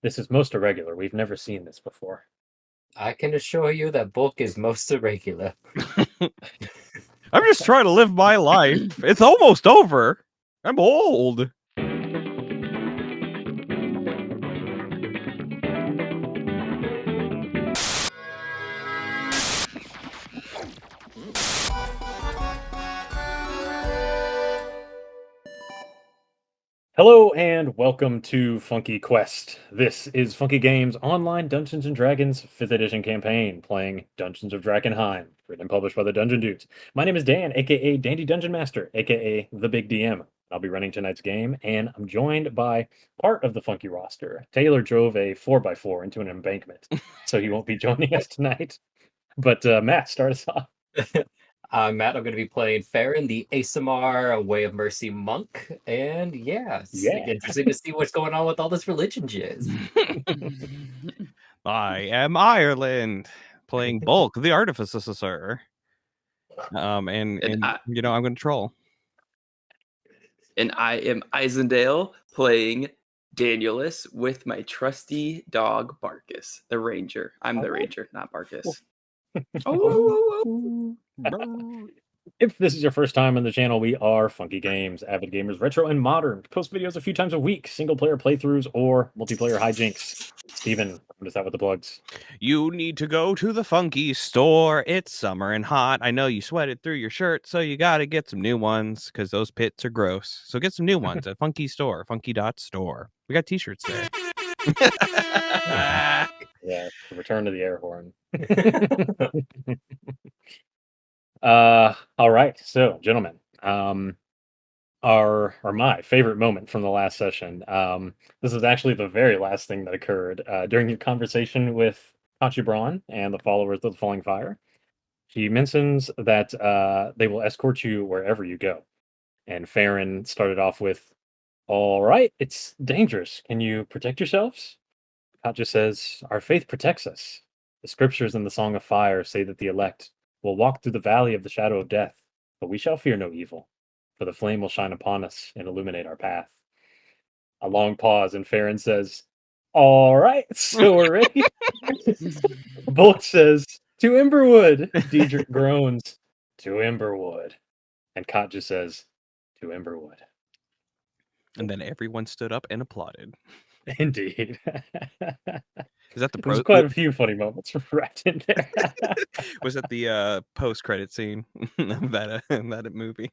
This is most irregular. We've never seen this before. I can assure you that bulk is most irregular. I'm just trying to live my life. It's almost over. I'm old. Hello and welcome to Funky Quest. This is Funky Games' online Dungeons & Dragons 5th edition campaign, playing Dungeons of Drakkenheim, written and published by the Dungeon Dudes. My name is Dan, aka Dandy Dungeon Master, aka the Big DM. I'll be running tonight's game, and I'm joined by part of the Funky roster. Taylor drove a 4x4 into an embankment, so he won't be joining us tonight. But Matt, start us off. Matt, I'm going to be playing Farron, the ASMR A Way of Mercy monk. And yeah, it's interesting to see what's going on with all this religion jizz. I am Ireland, playing Bulk, the Artificer. I'm going to troll. And I am Isendale, playing Danielus with my trusty dog Barkus, the ranger. I'm the ranger, not Barkus. If this is your first time on the channel, we are Funky Games, avid gamers, retro and modern. Post videos a few times a week, single player playthroughs or multiplayer hijinks. Steven, what is that with the plugs? You need to go to the Funky store. It's summer and hot. I know you sweated through your shirt, so you got to get some new ones because those pits are gross. So get some new ones at Funky Store, funky.store. We got t-shirts there. Yeah, the return to the air horn. All right, so gentlemen, my favorite moment from the last session. This is actually the very last thing that occurred during your conversation with Braun and the followers of the Falling Fire. She mentions that they will escort you wherever you go. And Farron started off with, "All right, it's dangerous. Can you protect yourselves?" Katja says, "Our faith protects us. The scriptures in the Song of Fire say that the elect will walk through the valley of the shadow of death, but we shall fear no evil, for the flame will shine upon us and illuminate our path." A long pause, and Farron says, "All right, so we're ready." Bulk says, "To Emberwood." Diedrich groans, "To Emberwood." And Katja says, "To Emberwood." And then everyone stood up and applauded. Indeed. Is that the There's quite a few funny moments wrapped in there. Was that the post-credit scene of that movie?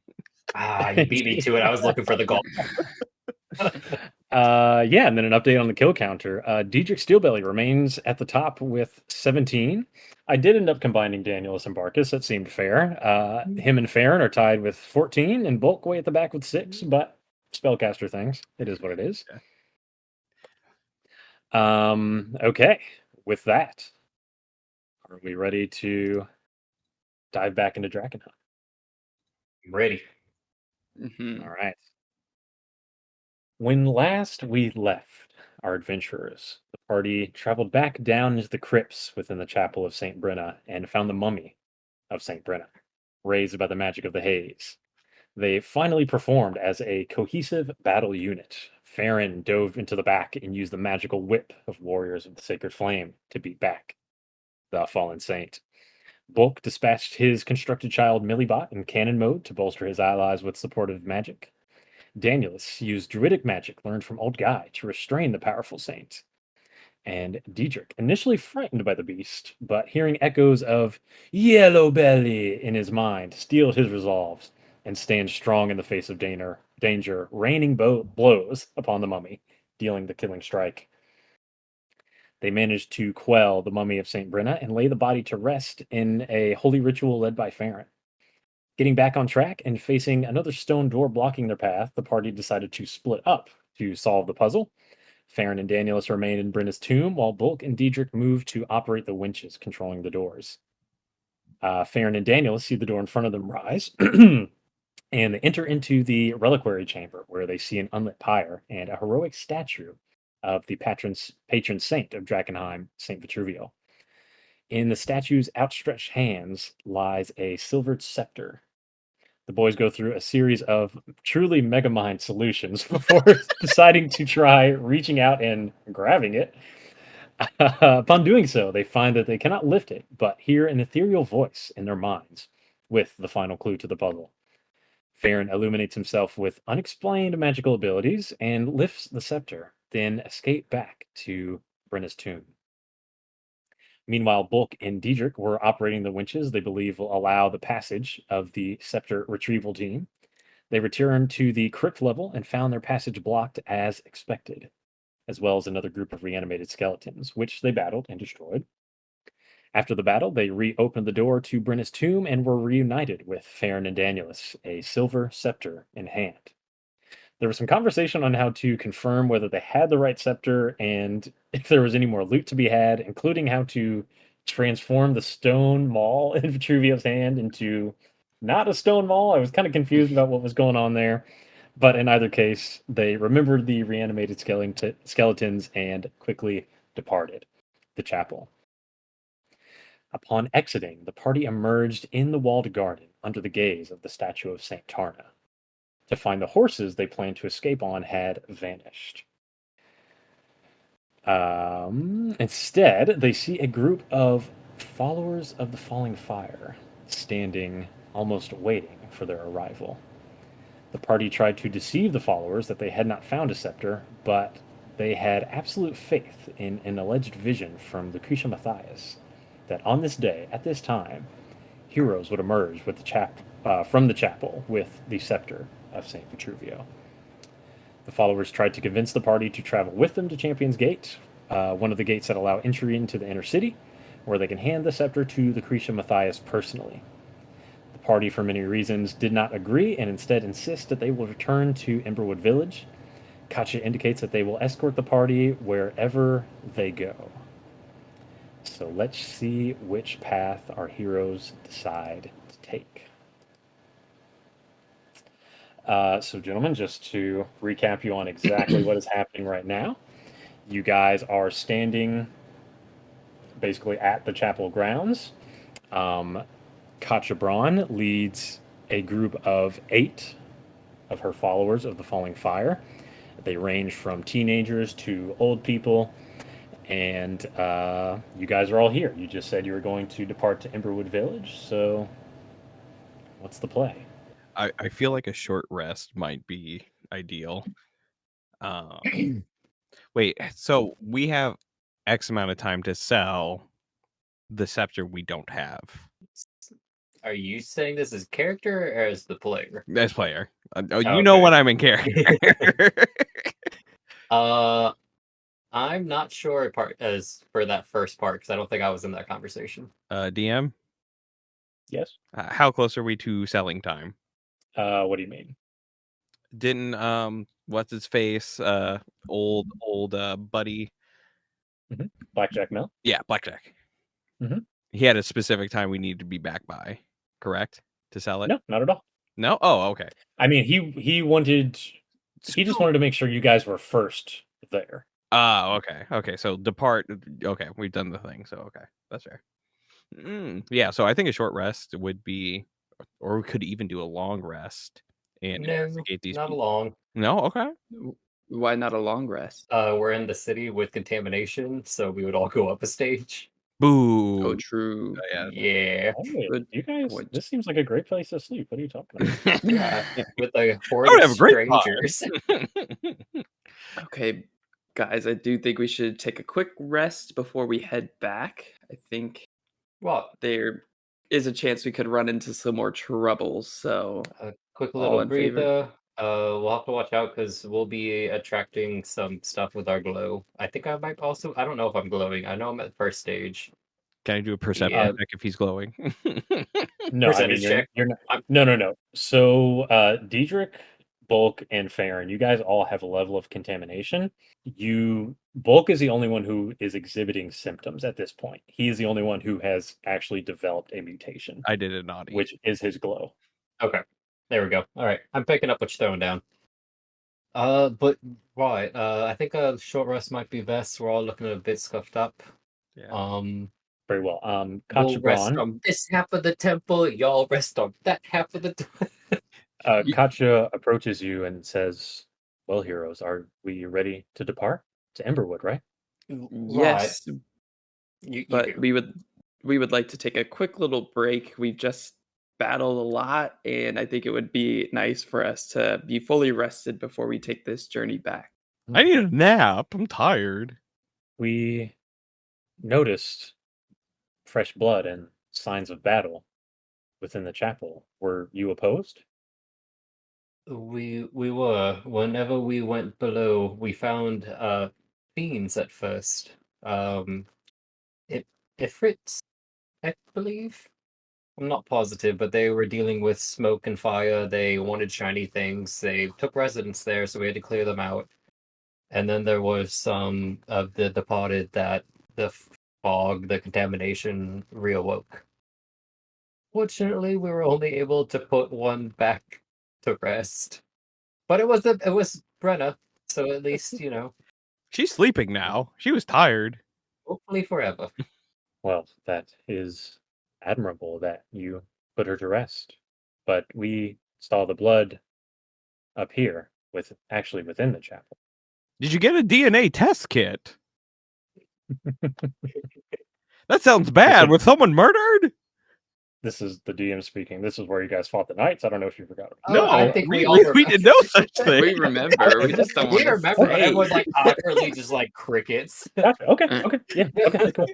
You beat me to it. I was looking for the goal. Yeah, and then an update on the kill counter. Diedrich Steelbelly remains at the top with 17. I did end up combining Danielus and Barkus. That seemed fair. Him and Farron are tied with 14, and Bulk way at the back with 6, but spellcaster things. It is what it is. Okay. With that, are we ready to dive back into Drakkenheim? I'm ready. Mm-hmm. All right. When last we left our adventurers, the party traveled back down into the crypts within the chapel of St. Brenna and found the mummy of St. Brenna, raised by the magic of the haze. They finally performed as a cohesive battle unit. Farron dove into the back and used the magical whip of warriors of the sacred flame to beat back the fallen saint. Bulk dispatched his constructed child Millibot in cannon mode to bolster his allies with supportive magic. Danielus used druidic magic learned from Old Guy to restrain the powerful saint. And Diedrich, initially frightened by the beast, but hearing echoes of Yellow Belly in his mind, steeled his resolves and stands strong in the face of danger, raining blows upon the mummy, dealing the killing strike. They managed to quell the mummy of St. Brenna and lay the body to rest in a holy ritual led by Farron. Getting back on track and facing another stone door blocking their path, the party decided to split up to solve the puzzle. Farron and Danielus remained in Brenna's tomb, while Bulk and Diedrich moved to operate the winches controlling the doors. Farron and Danielus see the door in front of them rise, and they enter into the reliquary chamber, where they see an unlit pyre and a heroic statue of the patron saint of Drakkenheim, Saint Vitruvio. In the statue's outstretched hands lies a silvered scepter. The boys go through a series of truly megamind solutions before deciding to try reaching out and grabbing it. Upon doing so, they find that they cannot lift it, but hear an ethereal voice in their minds with the final clue to the puzzle. Farron illuminates himself with unexplained magical abilities and lifts the scepter, then escape back to Brenna's tomb. Meanwhile, Bulk and Diedrich were operating the winches they believe will allow the passage of the scepter retrieval team. They returned to the crypt level and found their passage blocked as expected, as well as another group of reanimated skeletons, which they battled and destroyed. After the battle, they reopened the door to Brenna's tomb and were reunited with Farron and Danielus, a silver scepter in hand. There was some conversation on how to confirm whether they had the right scepter and if there was any more loot to be had, including how to transform the stone maul in Vitruvio's hand into not a stone maul. I was kind of confused about what was going on there. But in either case, they remembered the reanimated skeletons and quickly departed the chapel. Upon exiting, the party emerged in the walled garden under the gaze of the statue of St. Tarna to find the horses they planned to escape on had vanished. Instead, they see a group of followers of the falling fire standing, almost waiting for their arrival. The party tried to deceive the followers that they had not found a scepter, but they had absolute faith in an alleged vision from Lucretia Matthias that on this day, at this time, heroes would emerge with from the chapel with the scepter of St. Vitruvio. The followers tried to convince the party to travel with them to Champion's Gate, one of the gates that allow entry into the inner city, where they can hand the scepter to Lucretia Matthias personally. The party, for many reasons, did not agree and instead insist that they will return to Emberwood Village. Katya indicates that they will escort the party wherever they go. So let's see which path our heroes decide to take. So, gentlemen, just to recap you on exactly what is happening right now, you guys are standing basically at the chapel grounds. Katja Braun leads a group of 8 of her followers of the Falling Fire. They range from teenagers to old people, and you guys are all here. You just said you were going to depart to Emberwood Village, so what's the play? I feel like a short rest might be ideal. Wait, so we have X amount of time to sell the scepter we don't have. Are you saying this as character or as the player? As player. You know when I'm in character. I'm not sure as for that first part because I don't think I was in that conversation. DM? Yes? How close are we to selling time? What do you mean? Didn't what's his face? Old buddy. Blackjack Mill? Yeah, Blackjack. Mhm. He had a specific time we need to be back by, correct? To sell it? No, not at all. No? Oh, okay. I mean, he just wanted to make sure you guys were first there. Okay. Okay. So depart. Okay, we've done the thing. So okay, that's fair. Yeah. So I think a short rest would be, or we could even do a long rest and No, investigate these. not people. long. No. Okay. Why not a long rest? We're in the city with contamination, so we would all go up a stage. Boo. Oh, true. Yeah. Yeah. Hey, Good you guys, point. this seems like a great place to sleep. What are you talking about? Yeah. With a horde I would of have a great time. strangers. Okay, guys, I do think we should take a quick rest before we head back. I think Well, there is a chance we could run into some more troubles. So, a quick All little in favor? breather. We'll have to watch out because we'll be attracting some stuff with our glow. I think I might also. I don't know if I'm glowing. I know I'm at first stage. Can I do a perception Yeah. check if he's glowing? No, I mean Percentage check. you're not. I'm- No. So Diedrich, Bulk, and Farron, you guys all have a level of contamination. Bulk is the only one who is exhibiting symptoms at this point. He is the only one who has actually developed a mutation, I did a naughty. which is his glow. Okay. There we go. All right. I'm picking up what you're throwing down. But right. I think a short rest might be best. We're all looking a bit scuffed up. Yeah. Very well. We'll Katja rest Braun, on this half of the temple. Y'all rest on that half of the. Katja approaches you and says, "Well, heroes, are we ready to depart to Emberwood, right?" Right. Yes, You but do. we would like to take a quick little break. We've just battled a lot, and I think it would be nice for us to be fully rested before we take this journey back. I need a nap. I'm tired. We noticed fresh blood and signs of battle within the chapel. Were you opposed? We were. Whenever we went below, we found fiends at first. It Ifrits, I believe. I'm not positive, but they were dealing with smoke and fire. They wanted shiny things. They took residence there, so we had to clear them out. And then there was some of the departed that the fog, the contamination reawoke. Fortunately, we were only able to put one back to rest. But it was Brenna, so at least, She's sleeping now. She was tired. hopefully forever. Well, that is admirable that you put her to rest. But we saw the blood up here, actually within the chapel. Did you get a DNA test kit? That sounds bad. Was someone murdered? This is the DM speaking. This is where you guys fought the knights. I don't know if you forgot. No, I think we, we all we remember. did no such thing. We remember. We just don't want We to remember say. everyone's like awkwardly just like crickets. Gotcha. Okay. Yeah. Okay. Cool.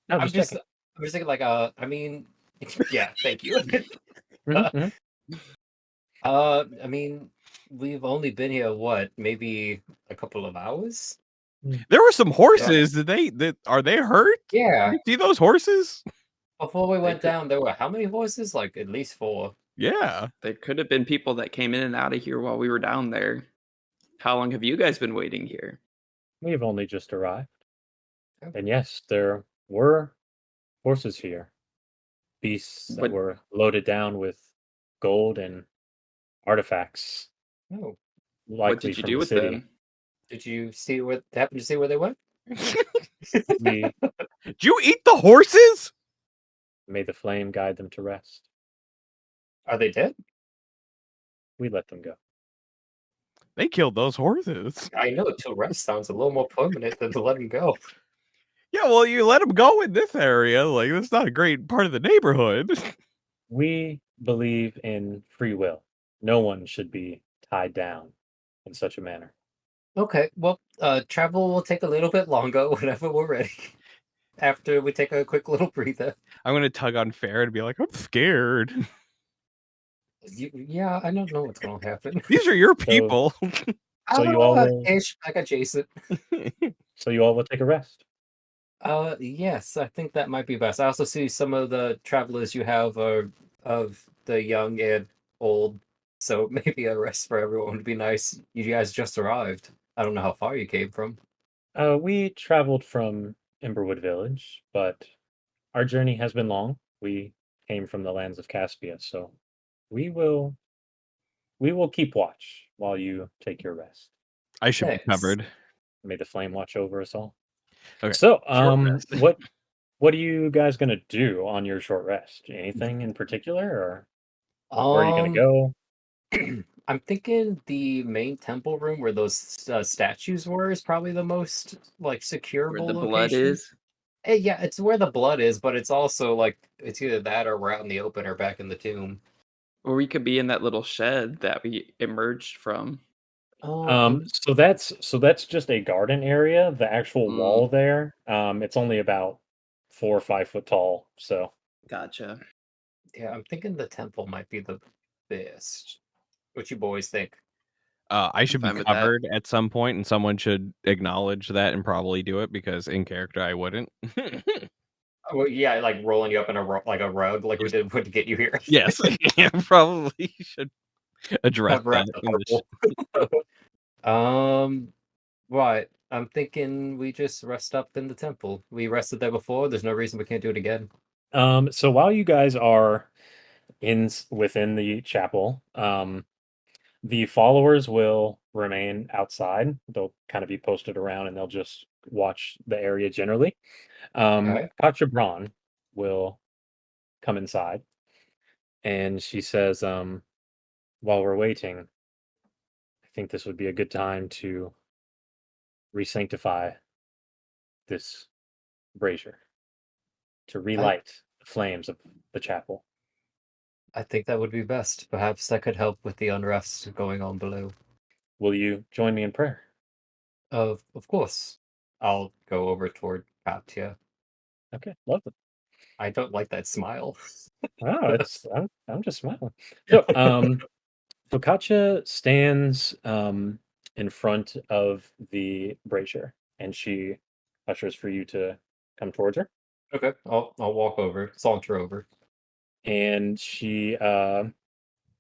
No, I'm just checking. thinking like I mean yeah, thank you. Mhm. I mean we've only been here what, maybe a couple of hours? There were some horses. Are they hurt? Yeah. You see those horses? Before we went could- down, there were how many horses? Like at least 4. Yeah. There could have been people that came in and out of here while we were down there. How long have you guys been waiting here? We've only just arrived. Okay. And yes, there were horses here. Beasts that What- were loaded down with gold and artifacts, Oh. What likely did you from do the with city. them? Did you happen to see where they went? We Did you eat the horses? made the flame guide them to rest. Are they dead? We let them go. They killed those horses. I know to rest sounds a little more permanent than to let them go. Yeah, well, you let them go in this area. Like, that's not a great part of the neighborhood. We believe in free will. No one should be tied down in such a manner. Okay, well, travel will take a little bit longer whenever we're ready. After we take a quick little breather. I'm going to tug on Fair and be like, I'm scared. Yeah, I don't know what's going to happen. These are your people. So you all will, Ish, I got Jason. so you all will take a rest. Yes, I think that might be best. I also see some of the travelers you have are of the young and old, so maybe a rest for everyone would be nice. You guys just arrived. I don't know how far you came from. We traveled from Emberwood Village, but our journey has been long. We came from the lands of Caspia, so we will keep watch while you take your rest. I should be Thanks. covered. May the flame watch over us all. Okay. So, rest. what are you guys gonna do on your short rest? Anything in particular, or where are you gonna go? I'm thinking the main temple room where those statues were is probably the most like securable Where the location. blood is? Yeah, it's where the blood is, but it's also like it's either that or we're out in the open or back in the tomb. Or we could be in that little shed that we emerged from. So that's just a garden area. The actual Mm. wall there, it's only about 4 or 5 foot tall. So Gotcha. Yeah, I'm thinking the temple might be the best. What you boys think? I should be fine with that. covered at some point, and someone should acknowledge that and probably do it because in character I wouldn't. Well, yeah, like rolling you up in a rug, like we did to get you here. Yes, yeah, probably should address Cover up that. the Right. I'm thinking we just rest up in the temple. We rested there before. There's no reason we can't do it again. so while you guys are within the chapel, the followers will remain outside. They'll kind of be posted around, and they'll just watch the area generally. Okay. Katja Braun will come inside, and she says, while we're waiting, I think this would be a good time to resanctify this brazier, to relight the flames of the chapel. I think that would be best. Perhaps that could help with the unrest going on below. Will you join me in prayer? Of course. I'll go over toward Katya. Okay, lovely. I don't like that smile. Oh, I'm just smiling. So Katya stands in front of the brazier, and she ushers for you to come towards her. Okay, I'll walk over, saunter over. And she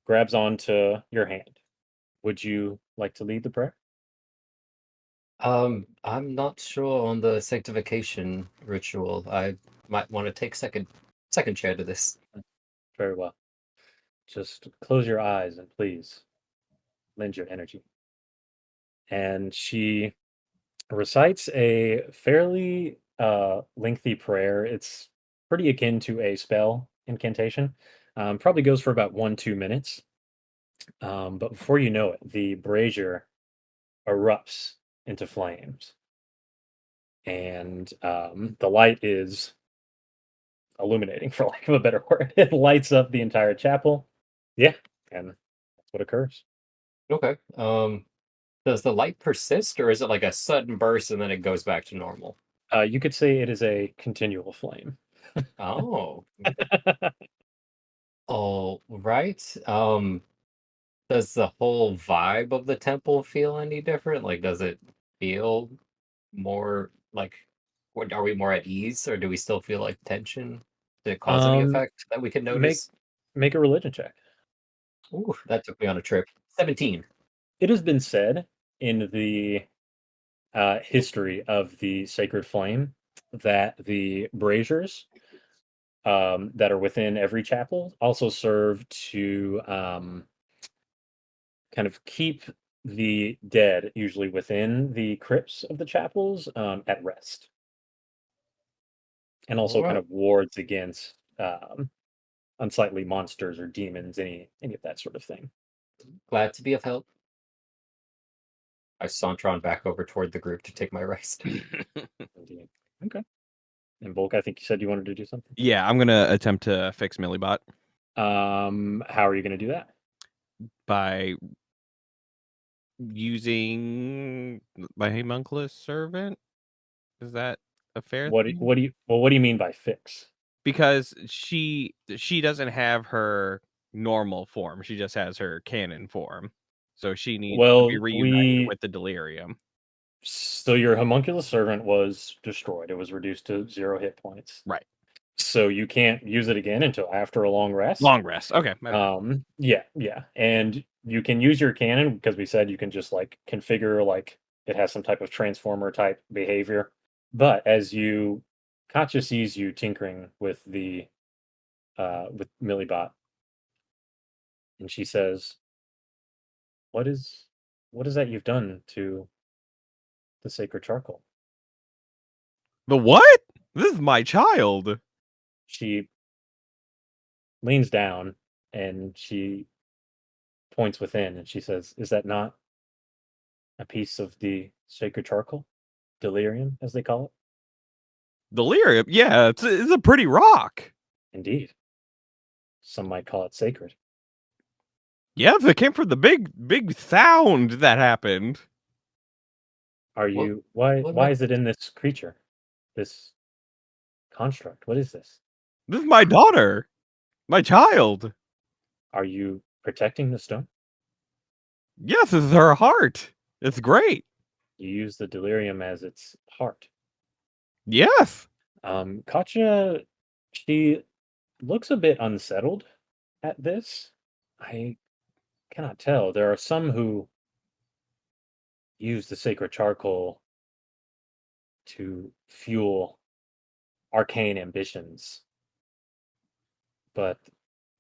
grabs onto your hand. Would you like to lead the prayer? I'm not sure on the sanctification ritual. I might want to take second chair to this. Very well. Just close your eyes and please lend your energy. And she recites a fairly lengthy prayer. It's pretty akin to a spell incantation. Probably goes for about 1-2 minutes. But before you know it, the brazier erupts into flames. And the light is illuminating, for lack of a better word. It lights up the entire chapel. Yeah, and that's what occurs. Okay. Does the light persist, or is it like a sudden burst and then it goes back to normal? You could say it is a continual flame. Oh. All right. Does the whole vibe of the temple feel any different? Like, does it feel more like, what, are we more at ease, or do we still feel like tension? Did it cause any um, effect that we can make notice? make a religion check. Ooh, that took me on a trip. 17. It has been said in the history of the sacred flame that the braziers that are within every chapel also serve to kind of keep the dead, usually within the crypts of the chapels, at rest, and All also kind right. of wards against unsightly monsters or demons, any of that sort of thing. Glad to be of help. I saunter on back over toward the group to take my rest. Indeed. Okay. And Volk, I think you said you wanted to do something. Yeah, I'm gonna attempt to fix Millibot How are you going to do that? by using my homunculus servant. Is that a fair thing? What do you mean by fix? Because she doesn't have her normal form. She just has her canon form. So she needs to be Well, reunited with the delirium. so your homunculus servant was destroyed. It was reduced to 0 hit points. Right. So you can't use it again until after a long rest. Long rest. Okay. Yeah. And you can use your cannon because we said you can just like configure like it has some type of transformer type behavior. But as Katja sees you tinkering with the with Millibot, and she says, what is that you've done to the sacred charcoal? The what? This is my child. She leans down and she points within and she says, is that not a piece of the sacred charcoal? Delirium, as they call it? Delirium. Yeah, it's a pretty rock. Indeed. Some might call it sacred. Yes, it came from the big sound that happened. Are What- you why what why might- is it in this creature? This construct? What is this? This is my daughter. My child. Are you protecting the stone? Yes, this is her heart. It's great. You use the delirium as its heart. Yes. Katja, she looks a bit unsettled at this. I cannot tell. There are some who use the sacred charcoal to fuel arcane ambitions, but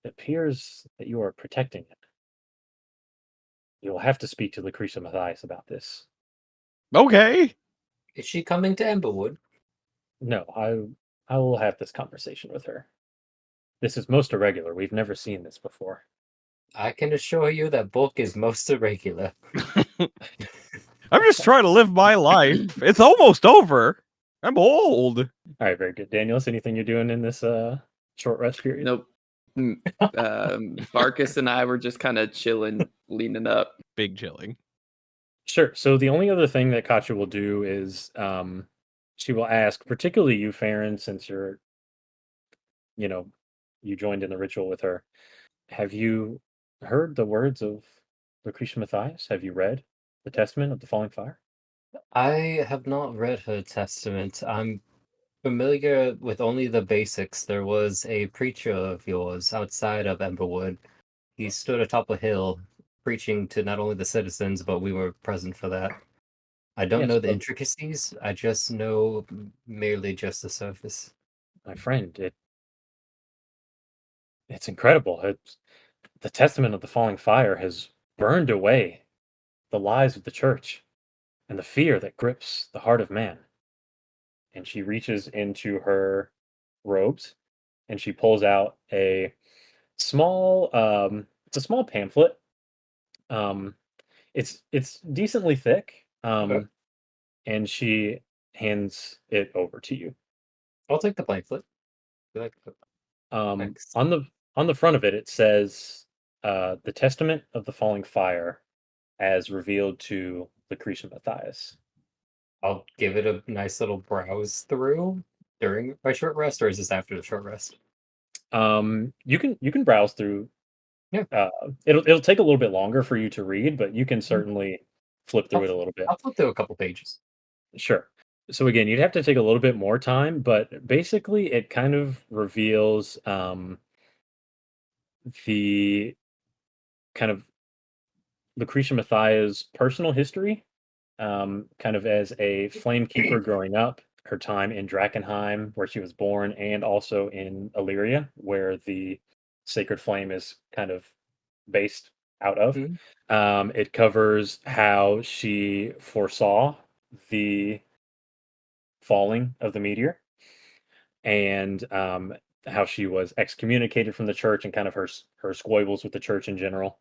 it appears that you are protecting it. You'll have to speak to Lucretia Mathias about this. Okay. Is she coming to Emberwood? No, I will have this conversation with her. This is most irregular. We've never seen this before. I can assure you that book is most irregular. I'm just trying to live my life. It's almost over. I'm old. All right, very good. Danielus, anything you're doing in this short rest period? Nope. Barkus and I were just kind of chilling, leaning up. Big chilling. Sure. So the only other thing that Katya will do is she will ask, particularly you, Farron, since you're, you joined in the ritual with her. Have you heard the words of Lucretia Mathias? Have you read the Testament of the Falling Fire? I have not read her testament. I'm familiar with only the basics. There was a preacher of yours outside of Emberwood. He stood atop a hill preaching to not only the citizens, but we were present for that. I don't Yes, know the but intricacies. I just know merely just the surface. my friend, it's incredible. The Testament of the Falling Fire has burned away the lies of the church and the fear that grips the heart of man. And she reaches into her robes and she pulls out a small it's a small pamphlet. Um it's decently thick. Okay. And she hands it over to you. I'll take the pamphlet. Like, thanks. On the front of it, it says the Testament of the Falling Fire as revealed to Lucretia Mathias. I'll give it a nice little browse through during my short rest, or is this after the short rest? You can browse through. Yeah. It'll take a little bit longer for you to read, but you can certainly flip through it a little bit. I'll flip through a couple pages. Sure. So again, you'd have to take a little bit more time, but basically it kind of reveals the kind of Lucretia Mathias' personal history, kind of as a flamekeeper growing up, her time in Drakkenheim, where she was born, and also in Illyria, where the sacred flame is kind of based out of. Mhm. It covers how she foresaw the falling of the meteor and how she was excommunicated from the church and kind of her squabbles with the church in general.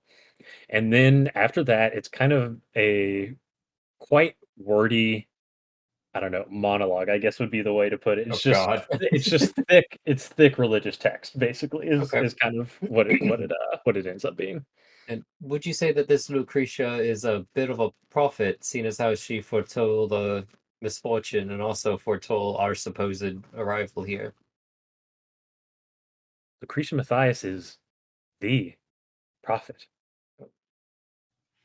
And then after that, it's kind of a quite wordy, I don't know, monologue, I guess would be the way to put it. Oh God. It's just thick. It's thick religious text, basically, Okay. is kind of what it ends up being. And would you say that this Lucretia is a bit of a prophet, seeing as how she foretold misfortune and also foretold our supposed arrival here? Lucretia Mathias is the prophet.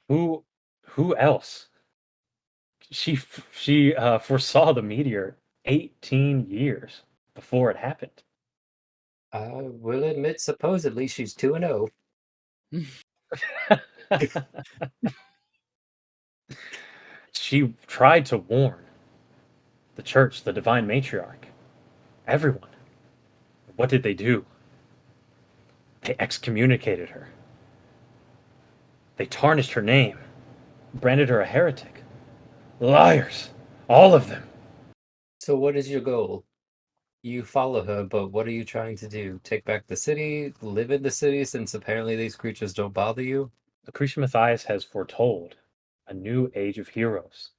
Who else? She foresaw the meteor 18 years before it happened. I will admit, supposedly she's 2-0. She tried to warn the church, the divine matriarch, everyone. What did they do? They excommunicated her. They tarnished her name, branded her a heretic. Liars, all of them. So what is your goal? You follow her, but what are you trying to do? Take back the city? Live in the city since apparently these creatures don't bother you? Lucretia Mathias has foretold a new age of heroes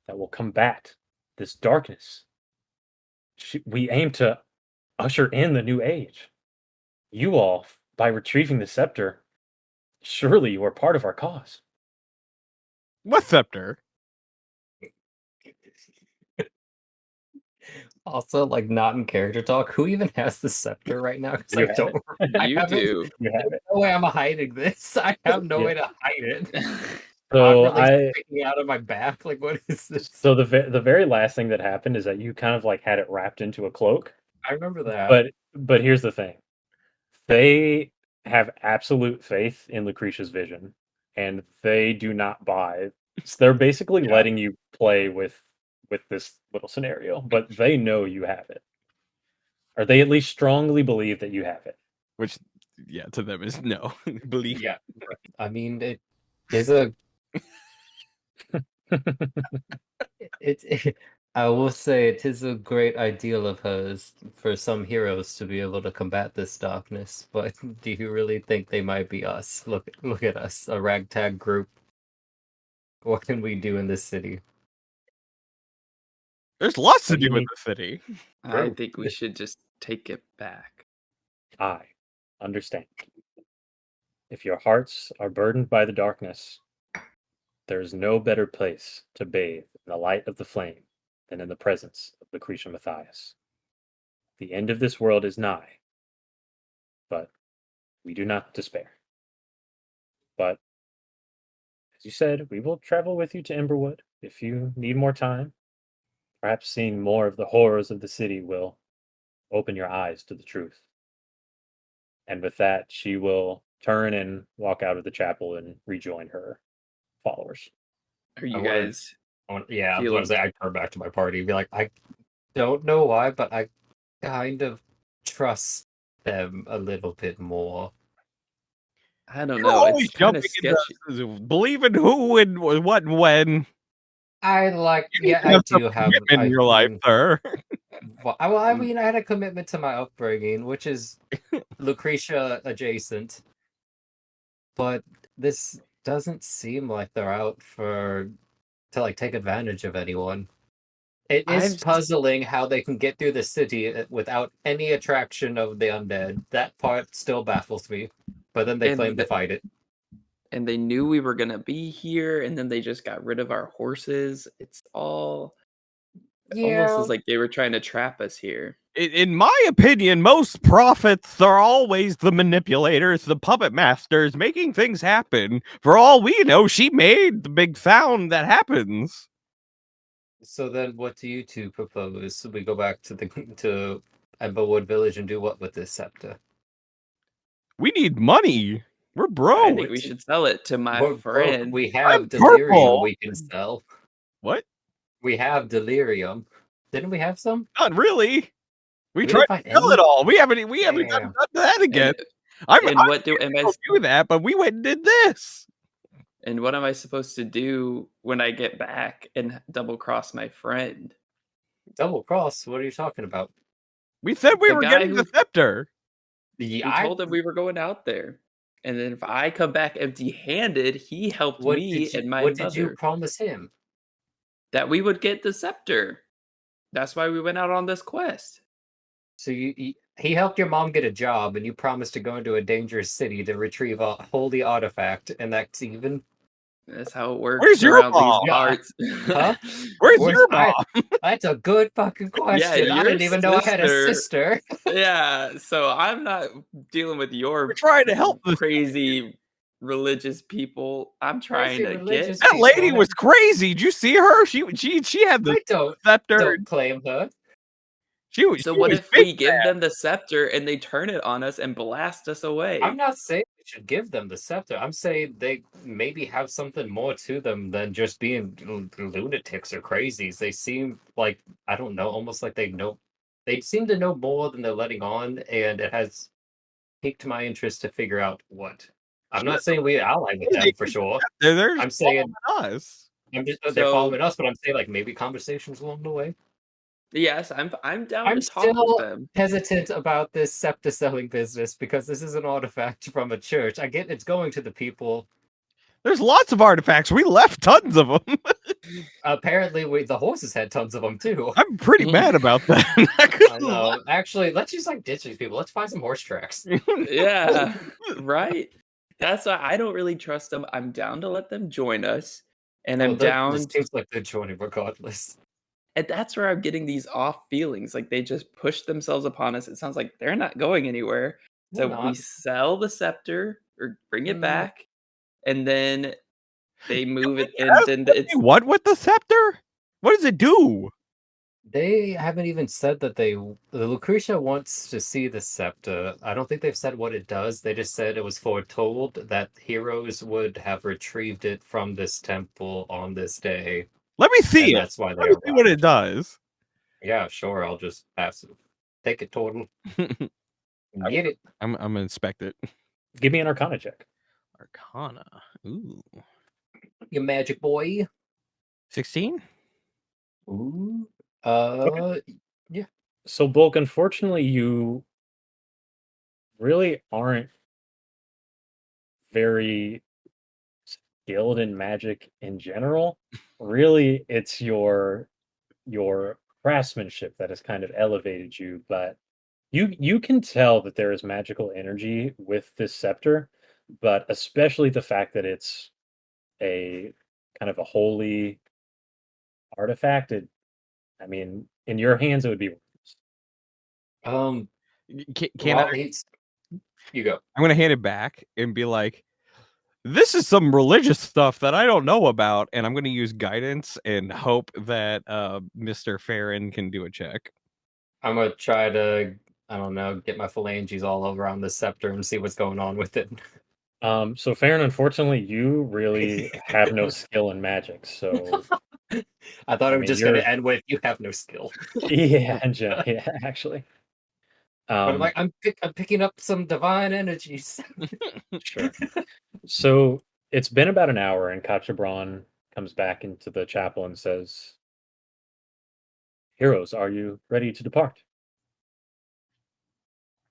that will combat this darkness. We aim to usher in the new age. You all, by retrieving the scepter, surely you are part of our cause. What scepter? Also, like not in character talk. Who even has the scepter right now? Because You I have don't. it. I You haven't- do. You have it. No way I'm hiding this. I have no Yeah. way to hide it. So Awkwardly sticking out of my back. Like, what is this? so the very last thing that happened is that you kind of like had it wrapped into a cloak. I remember that. But here's the thing. They have absolute faith in Lucretia's vision, and they do not buy. So they're basically Yeah. letting you play with this little scenario, but they know you have it. Or they at least strongly believe that you have it. Which, yeah, to them is no. Believe. Yeah. I mean, it is a. It's I will say it is a great ideal of hers for some heroes to be able to combat this darkness, but do you really think they might be us? Look at us, a ragtag group. What can we do in this city? There's lots to What do do you in need? the city. I True. think we should just take it back. I understand. If your hearts are burdened by the darkness, there is no better place to bathe in the light of the flame than in the presence of Lucretia Matthias. The end of this world is nigh, but we do not despair. But, as you said, we will travel with you to Emberwood if you need more time. Perhaps seeing more of the horrors of the city will open your eyes to the truth. And with that, she will turn and walk out of the chapel and rejoin her followers. Are you wanna- guys Yeah, I was Feel- gonna say I'd turn back to my party and be like, I don't know why, but I kind of trust them a little bit more. I don't You're know. always It's kind of jumping sketchy. into believe in who and what and when. I like, You need yeah, to I have some do have. commitment in your life, sir. Well, I mean, I had a commitment to my upbringing, which is Lucretia adjacent, but this doesn't seem like they're out to like take advantage of anyone. It is I've- puzzling how they can get through the city without any attraction of the undead. That part still baffles me. But then they And claim to the- fight it. And they knew we were gonna be here, and then they just got rid of our horses. It's all almost as like they were trying to trap us here. In my opinion, most prophets are always the manipulators, the puppet masters, making things happen. For all we know, she made the big sound that happens. So then, what do you two propose? We go back to to Emberwood Village and do what with this scepter? We need money. We're broke. I think we should sell it to my We're broke. friend. We have I'm delirium purple. we can sell. What? We have delirium. Didn't we have some? Not really. We We tried didn't to find sell any? it all. We haven't gotten Damn. done that again. And I'm what do am I gonna do that, but we went and did this. and what am I supposed to do when I get back and double cross my friend? Double cross? What are you talking about? We said we The were guy getting the who- scepter. We told him we were going out there. And then if I come back empty-handed, he helped me and my what did you mother promise him? that we would get the scepter. That's why we went out on this quest. So he helped your mom get a job, and you promised to go into a dangerous city to retrieve a holy artifact, and that's even. That's how it works Where's your around mom? these parts. Huh? Where's Where's your I- mom? That's a good fucking question. I your didn't even know I had a sister- sister. Yeah, so I'm not dealing with your We're trying to help this crazy religious people. I'm trying Crazy to religious get That lady people. was crazy. Did you see her? She had the I scepter. don't claim her. She was. So she what was if big we give bad. them the scepter and they turn it on us and blast us away? I'm not saying we should give them the scepter. I'm saying they maybe have something more to them than just being lunatics or crazies. They seem like, I don't know, almost like they know. They seem to know more than they're letting on, and it has piqued my interest to figure out what. I'm not saying we ally with them for sure. They're I'm saying following us. they're So- following us, but I'm saying like maybe conversations along the way. Yes, I'm down I'm to talk with still them. hesitant about this scepter selling business because this is an artifact from a church. I get it's going to the people. There's lots of artifacts. We left tons of them. Apparently, the horses had tons of them too. I'm pretty mad about that. I know. Actually, let's just like ditch these people. Let's find some horse tracks. Yeah, right. That's why I don't really trust them. I'm down to let them join us, and I'm down. It seems like they're joining regardless. And that's where I'm getting these off feelings. Like they just push themselves upon us. It sounds like they're not going anywhere. They're So we not. sell the scepter or bring it Mm. back, and then they move it, Yes, and then it's what with the scepter? What does it do? They haven't even said that Lucretia wants to see the scepter. I don't think they've said what it does. They just said it was foretold that heroes would have retrieved it from this temple on this day. Let me see And it. that's why they Let me see what arrived. it does. Yeah, sure. I'll just pass it. Take it, total. Get it. I'm gonna inspect it. Give me an Arcana check. Arcana. Ooh. You magic boy. 16? Ooh. Yeah. So, Bulk, unfortunately, you really aren't very skilled in magic in general. Really, it's your craftsmanship that has kind of elevated you, but you can tell that there is magical energy with this scepter, but especially the fact that it's a kind of a holy artifact. I mean, in your hands, it would be worthless. Can I? While he's you go. I'm gonna hand it back and be like, "This is some religious stuff that I don't know about," and I'm gonna use guidance and hope that Mr. Farron can do a check. I'm gonna try to, I don't know, get my phalanges all around the scepter and see what's going on with it. So Farron, unfortunately, you really have no skill in magic. So I thought I it was mean, just gonna you're end with you have no skill. yeah, actually. But I'm like, I'm picking up some divine energies. Sure. So it's been about an hour, and Kachabran comes back into the chapel and says, "Heroes, are you ready to depart?"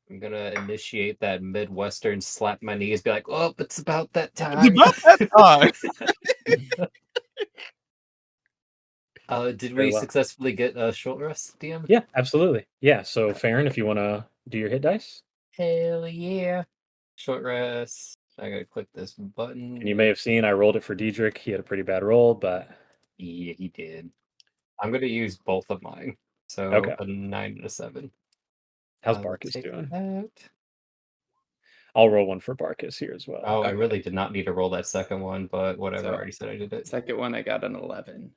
I'm gonna initiate that Midwestern slap my knees, be like, oh, it's about that It's time. about that time. Did Very we well. successfully get a short rest, DM? Yeah, absolutely. Yeah. So Farron, if you want to do your hit dice, Hell yeah. Short rest. I gotta click this button. and you may have seen I rolled it for Diedrich. He had a pretty bad roll, but Yeah, he did. I'm gonna use both of mine. So okay. a 9 and a 7. How's I will Barkus take doing? that. I'll roll one for Barkus here as well. Oh, I Okay. really did not need to roll that second one, but whatever. I So, already said I did it. Second one, I got an 11.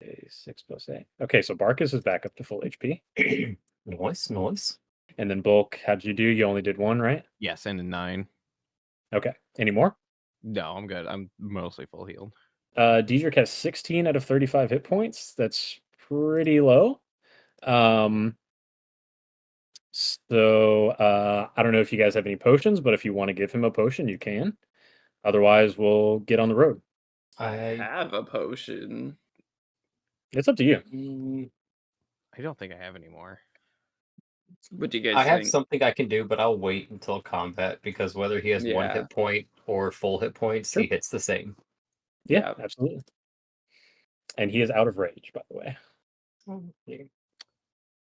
Okay, 6 plus 8. Okay, so Barkus is back up to full HP. Nice, nice. And then Bulk, how'd you do? You only did one, right? Yes, and a 9. Okay. Any more? No, I'm good. I'm mostly full healed. Diedrich has 16 out of 35 hit points. That's pretty low. So I don't know if you guys have any potions, but if you want to give him a potion, you can. Otherwise, we'll get on the road. I I have a potion. It's up to you. I don't think I have any more. What do you guys I have think? something I can do, but I'll wait until combat because whether he has one Yeah. hit point or full hit points, Sure. he hits the same. Yeah, Yeah. absolutely. And he is out of rage, by the way.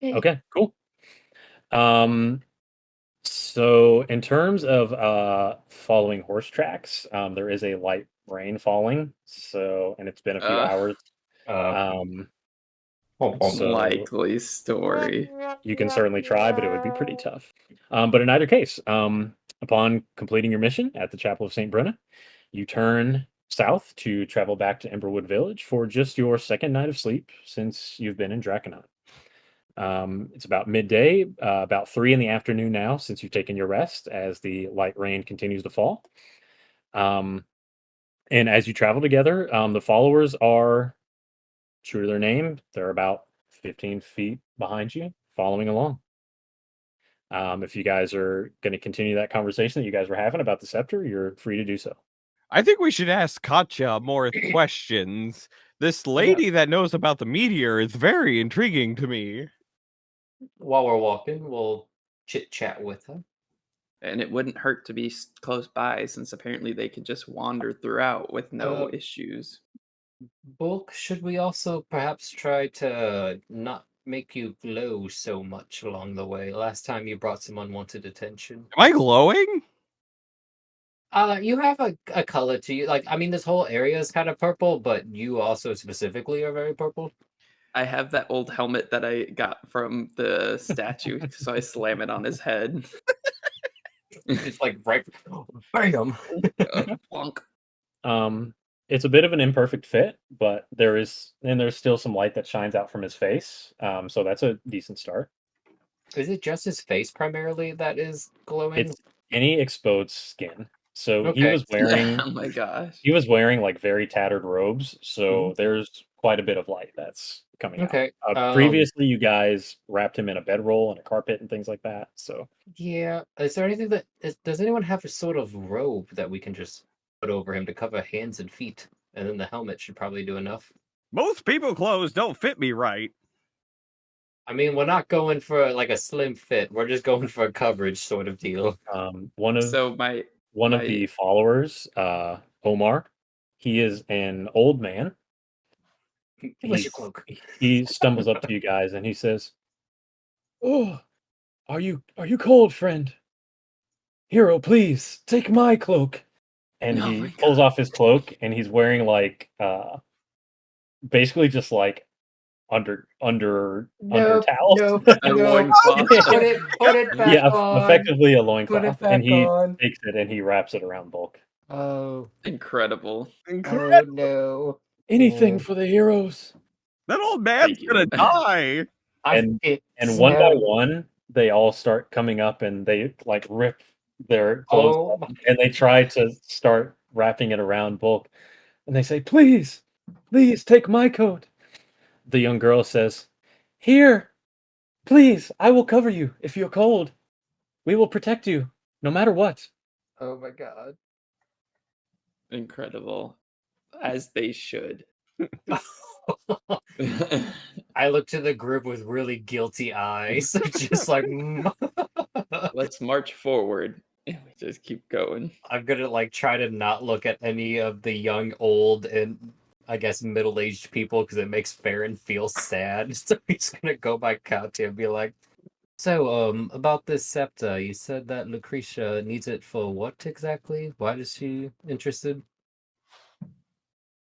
Okay, cool. So in terms of following horse tracks, there is a light rain falling. So, and it's been a few hours. Um, so Likely story. you can certainly try, but it would be pretty tough. But in either case, upon completing your mission at the Chapel of St. Bruna, you turn south to travel back to Emberwood Village for just your second night of sleep since you've been in Drakkenheim. It's about midday, about 3 in the afternoon now, since you've taken your rest as the light rain continues to fall. Um, and as you travel together, the followers are true to their name. They're about 15 feet behind you, following along. If you guys are going to continue that conversation that you guys were having about the scepter, you're free to do so. I think we should ask Katya more questions. This lady that knows about the meteor is very intriguing to me. While we're walking, we'll chit chat with her. And it wouldn't hurt to be close by since apparently they could just wander throughout with no Uh, issues. Bulk, should we also perhaps try to not make you glow so much along the way? Last time you brought some unwanted attention. Am I glowing? You have a color to you. Like, I mean, this whole area is kind of purple, but you also specifically are very purple. I have that old helmet that I got from the statue, so I slam it on his head. It's like right, bam. Plunk. It's a bit of an imperfect fit, but there's still some light that shines out from his face. So that's a decent start. Is it just his face primarily that is glowing? It's any exposed skin. So Okay. Oh my gosh. he was wearing like very tattered robes, so there's quite a bit of light that's coming Okay. out. Previously, you guys wrapped him in a bedroll and a carpet and things like that. So Yeah. Is there anything does anyone have a sort of robe that we can just put over him to cover hands and feet? And then the helmet should probably do enough. Most people clothes don't fit me right. I mean, we're not going for like a slim fit. We're just going for a coverage sort of deal. One of So one of my the followers, Omar, he is an old man. Where's your cloak? He stumbles up to you guys and he says, "Oh, are you cold, friend? Hero, please take my cloak." And Oh he my pulls God. off his cloak and he's wearing like basically just like under Nope, towels. nope, A nope. loincloth. Put it back Yeah, on. effectively a Put loincloth. it back And he on. takes it and he wraps it around Bulk. Oh, Incredible. oh no. Anything Oh, for the heroes. That old man's Thank you. gonna die. And it one by him. one, they all start coming up and they like rip their clothes Oh, off and they try to start wrapping it around Bulk. And they say, "Please, please take my coat." The young girl says, "Here, please, I will cover you if you're cold. We will protect you, no matter what." oh my god. Incredible. As they should. I look to the group with really guilty eyes, just like Let's march forward. And we just keep going. I'm gonna like try to not look at any of the young, old, and I guess middle-aged people because it makes Farron feel sad. So he's gonna go by Katia and be like, "So, about this scepter, you said that Lucretia needs it for what exactly? Why is she interested?"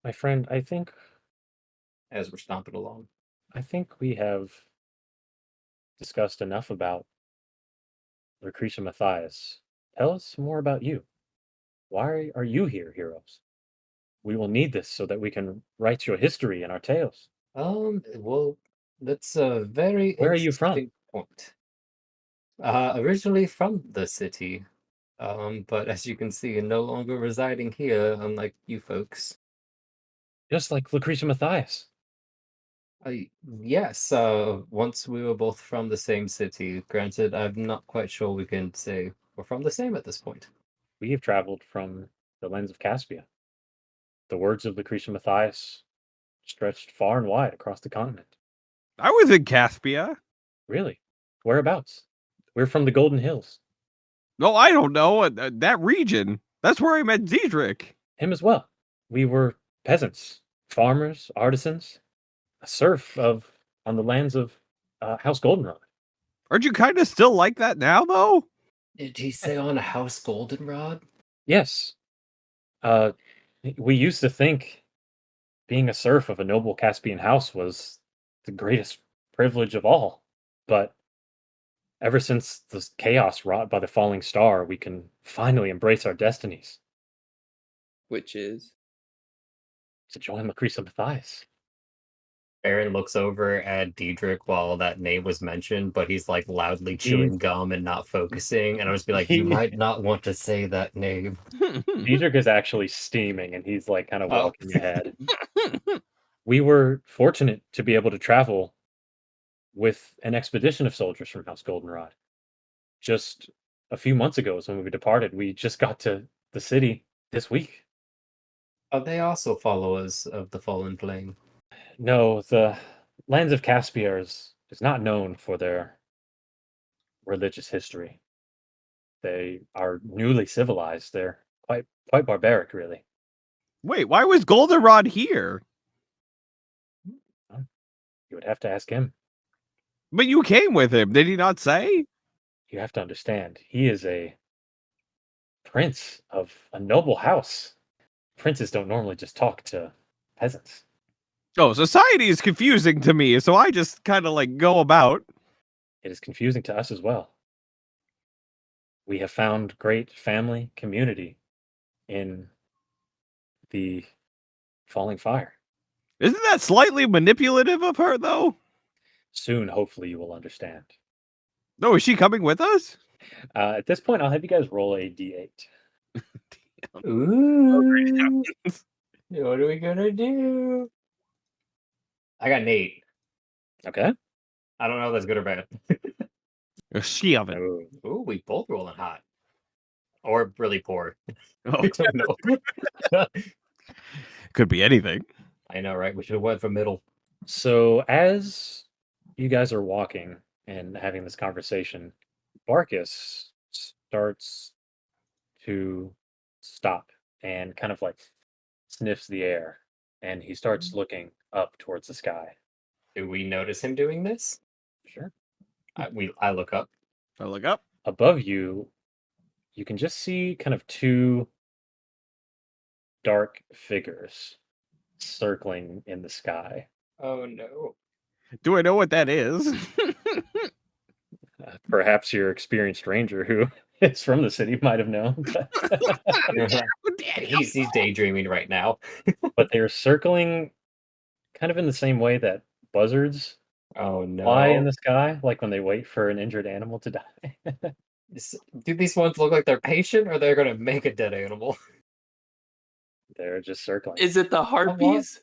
My friend, As we're stomping along. I think we have discussed enough about Lucretia Matthias. Tell us more about you. Why are you here, heroes? We will need this so that we can write your history in our tales. Well, that's a very Where are you from? interesting point. Originally from the city, but as you can see, no longer residing here, unlike you folks. Just like Lucretia Matthias. Yes, once we were both from the same city. Granted, I'm not quite sure we can say we're from the same at this point. We have traveled from the lands of Caspia. The words of Lucretia Matthias stretched far and wide across the continent. I was in Caspia. Really? Whereabouts? We're from the Golden Hills. No, I don't know. That region. That's where I met Diedrich. Him as well. We were peasants, farmers, artisans, a serf on the lands of House Goldenrod. Aren't you kind of still like that now, though? Did he say on House Goldenrod? Yes. Uh, we used to think being a serf of a noble Caspian house was the greatest privilege of all. But ever since the chaos wrought by the falling star, we can finally embrace our destinies Which is to join Lucretia Matthias. Aaron looks over at Diedrich while that name was mentioned, but he's like loudly chewing gum and not focusing. And I was be like, you might not want to say that name. Diedrich is actually steaming and he's like kind of Oh. walking ahead. We were fortunate to be able to travel with an expedition of soldiers from House Goldenrod. Just a few months ago is when we departed. We just got to the city this week. They also followers of the Fallen Flame. No, the lands of Caspia is not known for their religious history. They are newly civilized. They're quite barbaric, really. Wait, why was Goldenrod here? You would have to ask him. But you came with him, did he not say? You have to understand, he is a prince of a noble house. Princes don't normally just talk to peasants. Oh, society is confusing to me, so I just kind of like go about. It is confusing to us as well. We have found great family community in the falling fire. Isn't that slightly manipulative of her, though? Soon, hopefully, you will understand. No, is she coming with us? At this point, I'll have you guys roll a d8. Ooh. What are we gonna do? I got Nate. Okay. I don't know if that's good or bad. She of it. Oh, Ooh, we both rolling hot. Or really poor. Oh, I don't know. could be anything. I know, right? We should have went for middle. So, as you guys are walking and having this conversation, Barkus starts to stop and kind of like sniffs the air, and he starts looking up towards the sky. Do we notice him doing this? Sure. I look up. I look up. Above you, you can just see kind of two dark figures circling in the sky. Oh no. Do I know what that is? Perhaps your experienced ranger who is from the city might have known, He's daydreaming right now. but they're circling kind of in the same way that buzzards Oh fly in no. the sky, like when they wait for an injured animal to die. Do these ones look like they're patient or they're gonna make a dead animal? They're just circling. Is it the harpies?